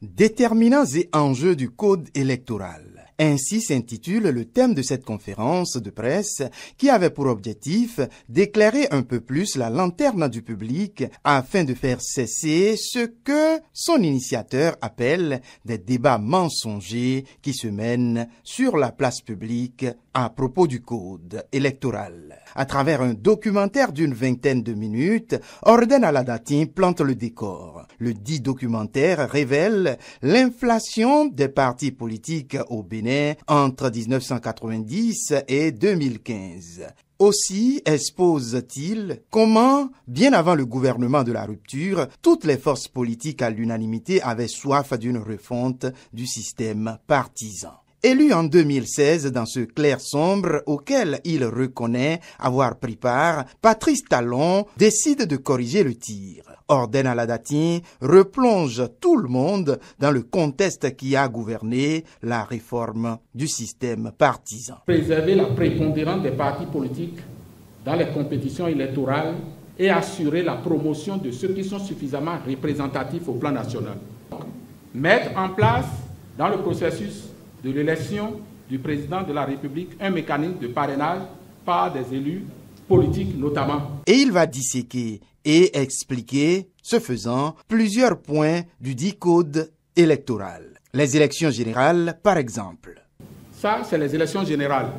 Déterminants et enjeux du code électoral. Ainsi s'intitule le thème de cette conférence de presse qui avait pour objectif d'éclairer un peu plus la lanterne du public afin de faire cesser ce que son initiateur appelle des débats mensongers qui se mènent sur la place publique à propos du code électoral. À travers un documentaire d'une vingtaine de minutes, Orden Aladatin plante le décor. Le dit documentaire révèle l'inflation des partis politiques au Bénin entre 1990 et 2015. Aussi expose-t-il comment, bien avant le gouvernement de la rupture, toutes les forces politiques à l'unanimité avaient soif d'une refonte du système partisan. Élu en 2016 dans ce clair sombre auquel il reconnaît avoir pris part, Patrice Talon décide de corriger le tir. Orden Aladatin replonge tout le monde dans le contexte qui a gouverné la réforme du système partisan. Préserver la prépondérance des partis politiques dans les compétitions électorales et assurer la promotion de ceux qui sont suffisamment représentatifs au plan national. Mettre en place dans le processus de l'élection du président de la République un mécanisme de parrainage par des élus politiques notamment. Et il va disséquer et expliquer, ce faisant, plusieurs points du dit code électoral. Les élections générales, par exemple. Ça, c'est les élections générales.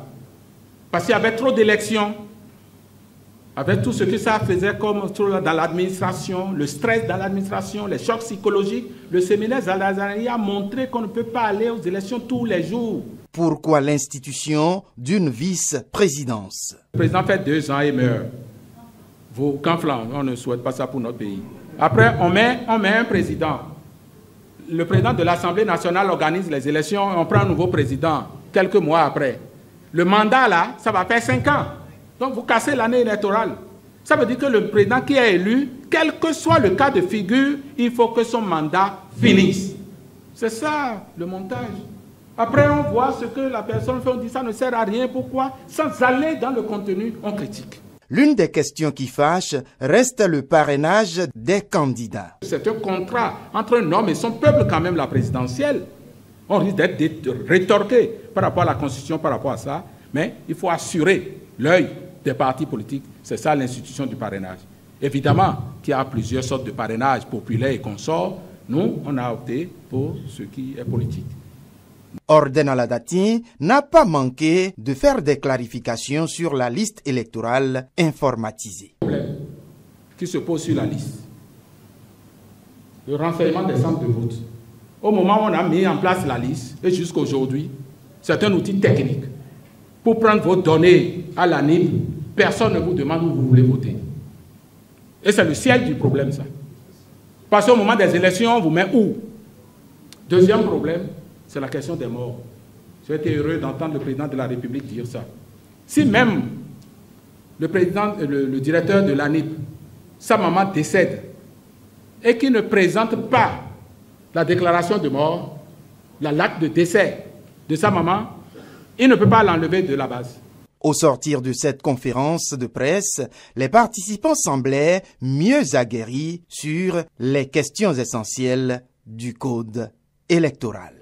Parce qu'il y avait trop d'élections, avec tout ce que ça faisait comme dans l'administration, le stress dans l'administration, les chocs psychologiques, le séminaire Zalazari a montré qu'on ne peut pas aller aux élections tous les jours. Pourquoi l'institution d'une vice-présidence? Le président fait 2 ans et meurt. Vos canflans, on ne souhaite pas ça pour notre pays. Après, on met un président. Le président de l'Assemblée nationale organise les élections, on prend un nouveau président quelques mois après. Le mandat là, ça va faire 5 ans. Donc vous cassez l'année électorale. Ça veut dire que le président qui est élu, quel que soit le cas de figure, il faut que son mandat finisse. C'est ça le montage. Après on voit ce que la personne fait, on dit ça ne sert à rien. Pourquoi? Sans aller dans le contenu, on critique. L'une des questions qui fâche reste le parrainage des candidats. C'est un contrat entre un homme et son peuple quand même, la présidentielle. On risque d'être rétorqué par rapport à la Constitution, par rapport à ça. Mais il faut assurer l'œil des partis politiques. C'est ça l'institution du parrainage. Évidemment qu'il y a plusieurs sortes de parrainage populaire et consorts. Nous, on a opté pour ce qui est politique. Orden Aladatin n'a pas manqué de faire des clarifications sur la liste électorale informatisée. Le problème qui se pose sur la liste, le renseignement des centres de vote. Au moment où on a mis en place la liste, et jusqu'à aujourd'hui, c'est un outil technique. Pour prendre vos données à l'ANIP, personne ne vous demande où vous voulez voter. Et c'est le siège du problème, ça. Parce qu'au moment des élections, on vous met où? Deuxième problème, c'est la question des morts. J'ai été heureux d'entendre le président de la République dire ça. Si même le directeur de l'ANIP, sa maman décède, et qu'il ne présente pas la déclaration de mort, l'acte de décès de sa maman, il ne peut pas l'enlever de la base. Au sortir de cette conférence de presse, les participants semblaient mieux aguerris sur les questions essentielles du code électoral.